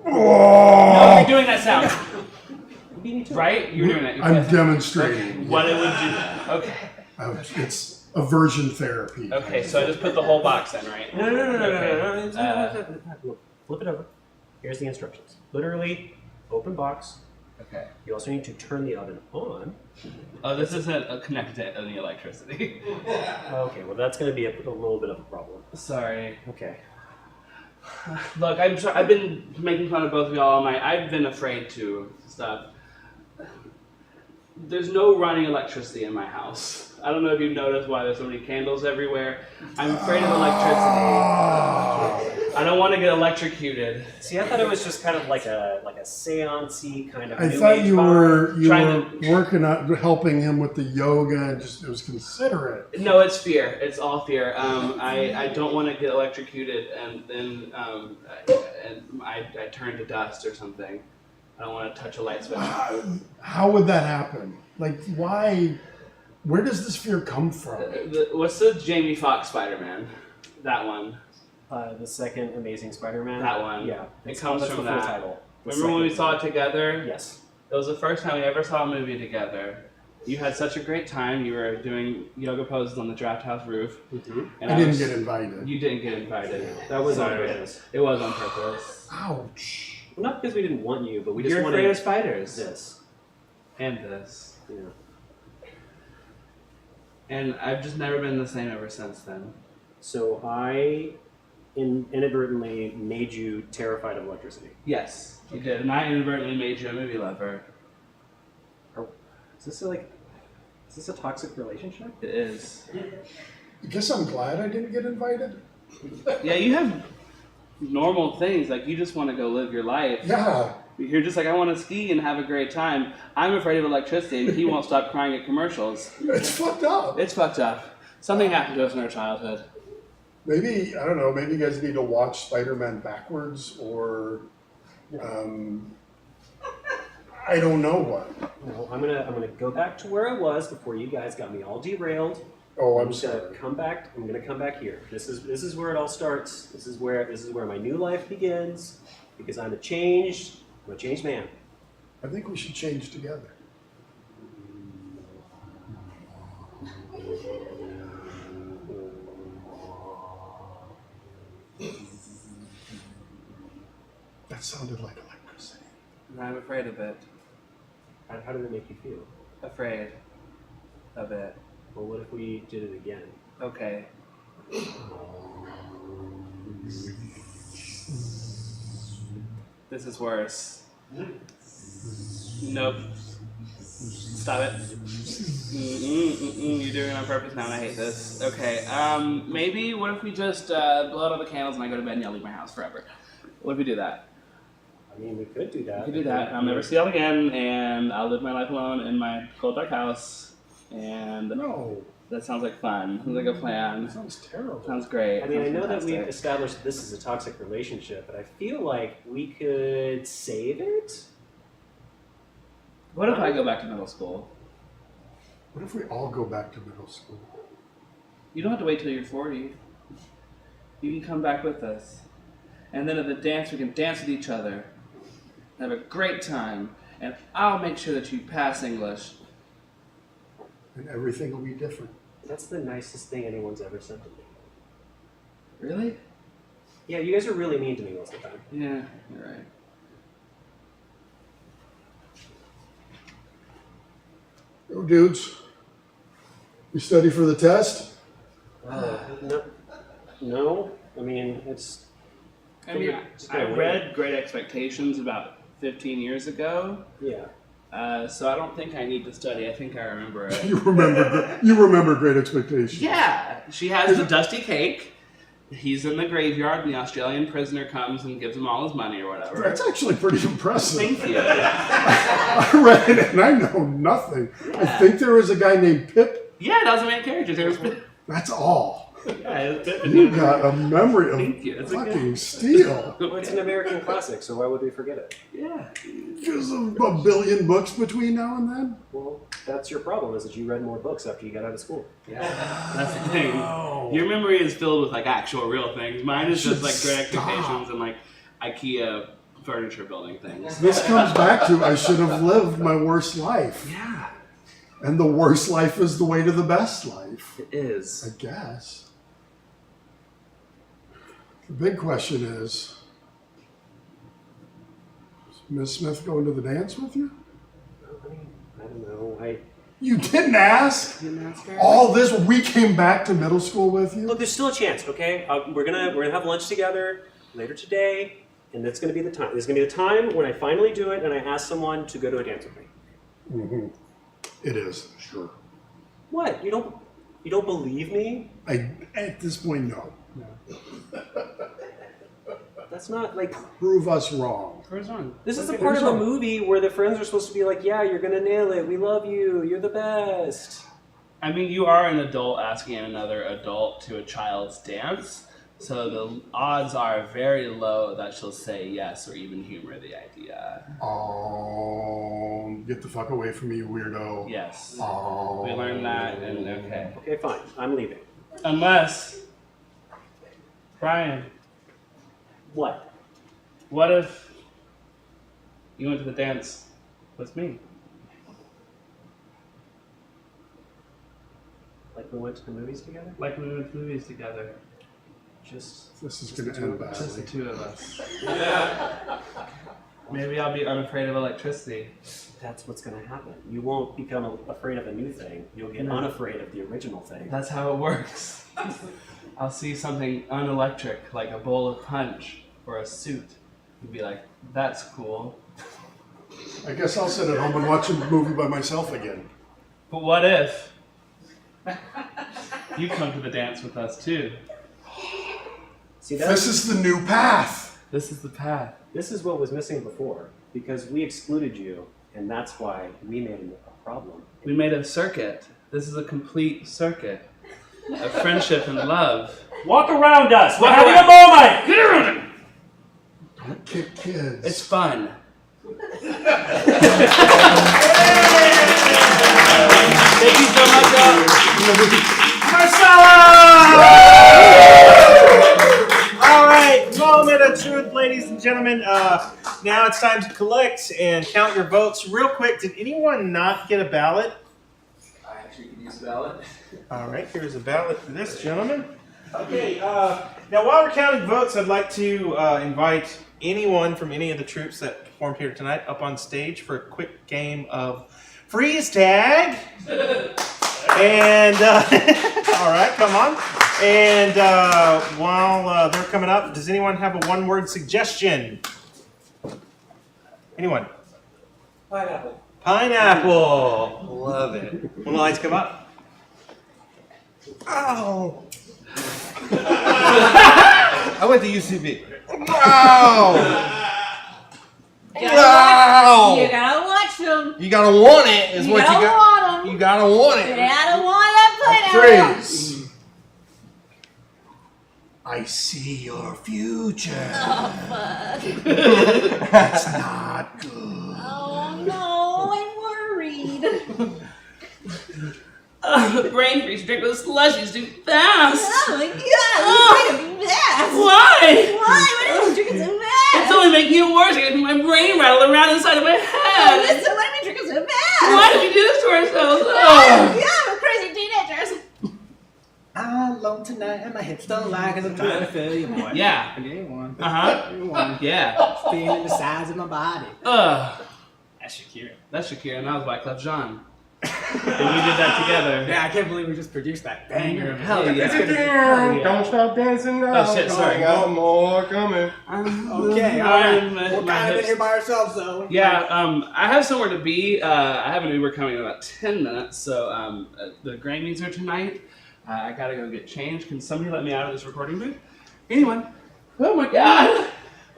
No, you're doing that sound. You beat me to it. Right? You're doing it. I'm demonstrating. What it would do. Okay. It's aversion therapy. Okay, so I just put the whole box in, right? No. Okay. Look, flip it over. Here's the instructions. Literally, open box, Okay. You also need to turn the oven on. Oh, this isn't connected to any electricity. Okay, well that's going to be a little bit of a problem. Sorry. Okay. Look, I've been making fun of both of y'all all night. I've been afraid to stuff. There's no running electricity in my house. I don't know if you've noticed why there's so many candles everywhere. I'm afraid of electricity. I don't want to get electrocuted. See, I thought it was just kind of like a seance-y kind of. I new thought age you vibe. were Trying working on helping him with the yoga and just it was considerate. No, it's fear. It's all fear. I don't want to get electrocuted and then I turn to dust or something. I don't want to touch a light switch. How would that happen? Like, why? Where does this fear come from? What's the Jamie Foxx Spider-Man? That one. The second Amazing Spider-Man. That one. Yeah, It comes that's from the full that. title. The Remember when we second saw one. it together? Yes. It was the first time we ever saw a movie together. You had such a great time. You were doing yoga poses on the draft house roof. Mm-hmm. And I didn't get invited. You didn't get invited. That was on Sorry. purpose. It was on purpose. Ouch. Well, not because we didn't want you, but we just You're wanted afraid of spiders. this. And this. Yeah. And I've just never been the same ever since then. So I inadvertently made you terrified of electricity. Yes, you did. And I inadvertently made you a movie lover. Is this a toxic relationship? It is. I guess I'm glad I didn't get invited. Yeah, you have normal things. Like, you just want to go live your life. Yeah. You're just like, I want to ski and have a great time. I'm afraid of electricity, and he won't stop crying at commercials. It's fucked up. It's fucked up. Something happened to us in our childhood. Maybe, I don't know, maybe you guys need to watch Spider-Man backwards or I don't know what. No, I'm gonna go back to where I was before you guys got me all derailed. Oh, I'm just gonna sorry. come back. I'm gonna come back here. This is where it all starts. This is where my new life begins. Because I'm a changed man. I think we should change together. That sounded like electricity. And I'm afraid of it. How did it make you feel? Afraid of it. Well, what if we did it again? Okay. This is worse. Nope. Stop it. You're doing it on purpose now, and I hate this. Okay. Maybe what if we just blow out all the candles and I go to bed and y'all leave my house forever? What if we do that? I mean, we could do that. We could do that. I'll never see y'all again, and I'll live my life alone in my cold, dark house. And No. that sounds like fun. Sounds like a plan. That sounds terrible. Sounds great. I mean, I Sounds know that fantastic. we've established this is a toxic relationship, but I feel like we could save it. What if I go back to middle school? What if we all go back to middle school? You don't have to wait till you're 40. You can come back with us. And then at the dance, we can dance with each other. Have a great time. And I'll make sure that you pass English. And everything will be different. That's the nicest thing anyone's ever said to me. Really? Yeah, you guys are really mean to me most of the time. Yeah, you're right. Yo, dudes. You study for the test? No. I mean, it's. I mean, I read Great Expectations about 15 years ago. Yeah. So I don't think I need to study. I think I remember it. You remember Great Expectations. Yeah. She has the dusty cake. He's in the graveyard, and the Australian prisoner comes and gives him all his money or whatever. That's actually pretty impressive. Thank you. I read it and I know nothing. Yeah. I think there was a guy named Pip. Yeah, that was the main character. There was That's all. Yeah, it was Pip. You got a memory Thank you. of That's a fucking steel. Well, it's an American classic, so why would we forget it? Yeah. There's a billion books between now and then. Well, that's your problem, is that you read more books after you got out of school. Yeah. That's the thing. Your memory is filled with like actual real things. Mine is just like Great Expectations and like IKEA furniture building things. This comes back to I should have lived my worst life. Yeah. And the worst life is the way to the best life. It is. I guess. The big question is Miss Smith going to the dance with you? know. You didn't ask? Didn't ask her? All this, we came back to middle school with you? Look, there's still a chance, okay? We're gonna have lunch together later today, and that's gonna be the time. There's gonna be the time when I finally do it and I ask someone to go to a dance with me. Mm-hmm. It is, sure. What? You don't believe me? At this point, no. That's not like prove us wrong. This is a part of a movie where the friends are supposed to be like, yeah, you're gonna nail it. We love you. You're the best. I mean, you are an adult asking another adult to a child's dance, so the odds are very low that she'll say yes or even humor the idea. Oh, get the fuck away from me, you weirdo. Yes. Oh. We learned that, and okay. Okay, fine. I'm leaving. Unless, Brian. What? What if you went to the dance with me? Like we went to the movies together? Like we went to the movies together. Just this is going to end badly. Just the two of us. Yeah. Maybe I'll be unafraid of electricity. That's what's going to happen. You won't become afraid of a new thing. You'll get unafraid of the original thing. That's how it works. I'll see something unelectric, like a bowl of punch or a suit, and be like, that's cool. I guess I'll sit at home and watch a movie by myself again. But what if you come to the dance with us too? See, this is the new path. This is the path. This is what was missing before, because we excluded you, and that's why we made a problem. We made a circuit. This is a complete circuit of friendship and love. Walk around us. We're Walk having around. a moment. Get around it. Don't kick kids. It's fun. Thank you so much, Marcella! All right, moment of truth, ladies and gentlemen. Now it's time to collect and count your votes. Real quick, did anyone not get a ballot? I actually can use a ballot. All right, here's a ballot for this gentleman. Okay, now while we're counting votes, I'd like to invite anyone from any of the troops that performed here tonight up on stage for a quick game of freeze tag. And, all right, come on. And while they're coming up, does anyone have a one-word suggestion? Anyone? Pineapple. Pineapple. Love it. When the lights come up. Ow! I went to UCB. Wow! Wow! You gotta watch them. You gotta want it, is what you gotta got. want them. You gotta want it. You gotta want that pineapple. Freeze. I see your future. Oh, fuck. That's not good. Oh, no, I'm worried. Brain freeze, drink those slushies too fast. Oh, my God. It's drinking fast. Why? Why? Why are you drinking so fast? It's only making it worse. It's making my brain rattle around inside of my head. Oh, listen, why are we drinking so fast? Why did we do this to ourselves? Yeah, we're crazy teenagers. I'm alone tonight and my hips don't lie because I'm trying to feel you more. Yeah. GameOn. Uh-huh. Yeah. Feeling the size of my body. That's Shakira. That's Shakira, and that was Wyclef Jean. And we did that together. Yeah, I can't believe we just produced that banger. Hell yeah. It's gonna be- hell yeah. Don't stop dancing now. Oh, shit, sorry. Got more coming. Okay, alright. We're kind of in here by ourselves though. Yeah, I have somewhere to be. I have an Uber coming in about 10 minutes, so the Grammys are tonight. I gotta go get changed. Can somebody let me out of this recording booth? Anyone? Oh my god!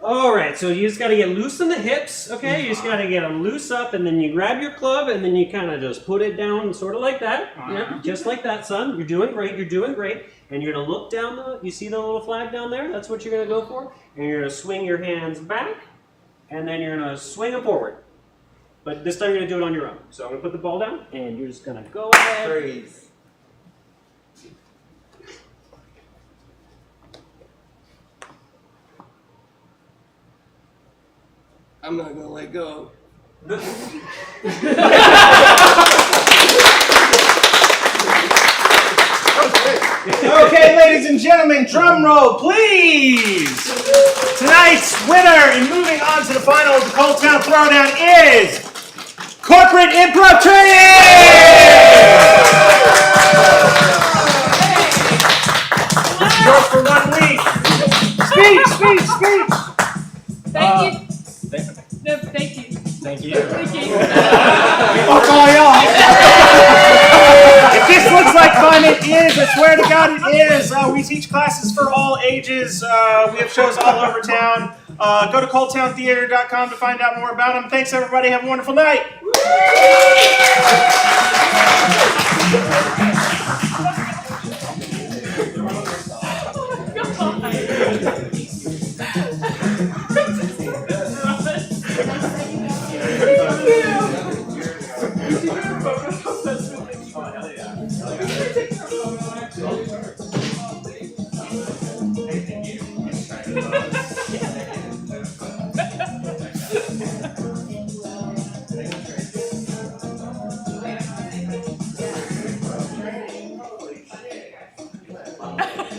All right, so you just got to get loose in the hips, okay? You just got to get them loose up, and then you grab your club, and then you kind of just put it down, sort of like that. Yeah, just like that, son. You're doing great. You're doing great. And you're gonna look down you see the little flag down there? That's what you're gonna go for. And you're gonna swing your hands back, and then you're gonna swing them forward. But this time you're gonna do it on your own. So I'm gonna put the ball down, and you're just gonna go ahead. Freeze. I'm not gonna let go. Okay, ladies and gentlemen, drum roll, please. Tonight's winner and moving on to the final of the ColdTowne ThrowDowne is corporate improv training. Yours for 1 week. Speech. Thank you. No, thank you. Thank you. Thank you. Fuck all y'all. If this looks like fun, it is. I swear to God, it is. We teach classes for all ages. We have shows all over town. Go to ColdTowneTheater.com to find out more about them. Thanks, everybody. Have a wonderful night.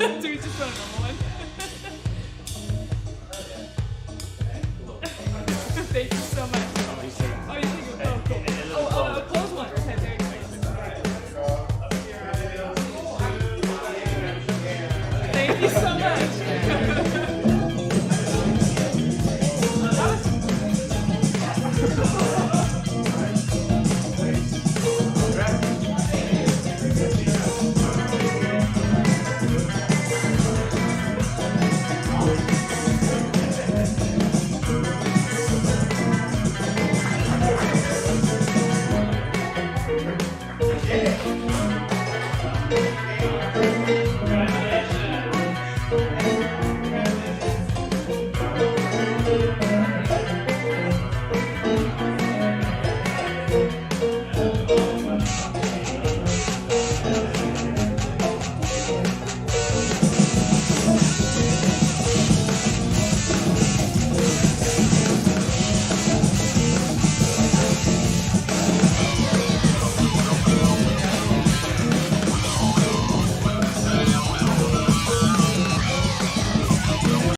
Do we just put a normal one? Thank you so much. Oh, you think oh, cool. Oh, a closed one. Okay, very nice. Thank you so much. Yeah.